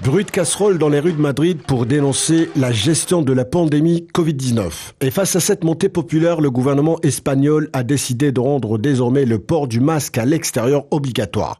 Bruit de casserole dans les rues de Madrid pour dénoncer la gestion de la pandémie Covid-19. Et face à cette montée populaire, le gouvernement espagnol a décidé de rendre désormais le port du masque à l'extérieur obligatoire.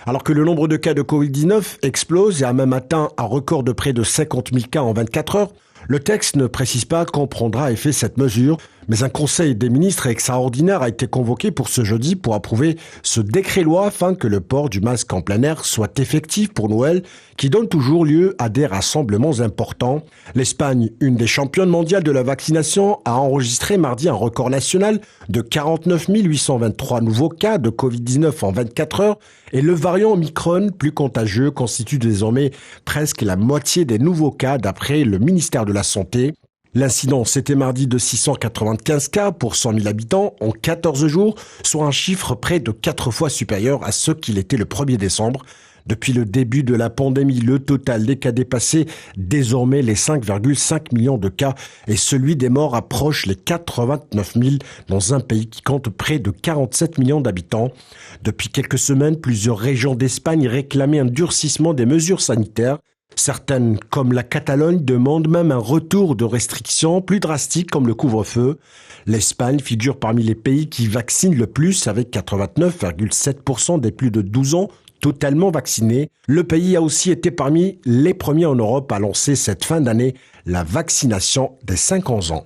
Alors que le nombre de cas de Covid-19 explose et a même atteint un record de près de 50 000 cas en 24 heures, le texte ne précise pas quand prendra effet cette mesure, mais un conseil des ministres extraordinaire a été convoqué pour ce jeudi pour approuver ce décret-loi afin que le port du masque en plein air soit effectif pour Noël, qui donne toujours lieu à des rassemblements importants. L'Espagne, une des championnes mondiales de la vaccination, a enregistré mardi un record national de 49 823 nouveaux cas de Covid-19 en 24 heures et le variant Omicron, plus contagieux, constitue désormais presque la moitié des nouveaux cas d'après le ministère de la Santé. L'incidence était mardi de 695 cas pour 100 000 habitants en 14 jours, soit un chiffre près de 4 fois supérieur à ce qu'il était le 1er décembre. Depuis le début de la pandémie, le total des cas dépassait désormais les 5,5 millions de cas et celui des morts approche les 89 000 dans un pays qui compte près de 47 millions d'habitants. Depuis quelques semaines, plusieurs régions d'Espagne réclamaient un durcissement des mesures sanitaires. Certaines, comme la Catalogne, demandent même un retour de restrictions plus drastiques comme le couvre-feu. L'Espagne figure parmi les pays qui vaccinent le plus avec 89,7% des plus de 12 ans totalement vaccinés. Le pays a aussi été parmi les premiers en Europe à lancer cette fin d'année la vaccination des 5 ans.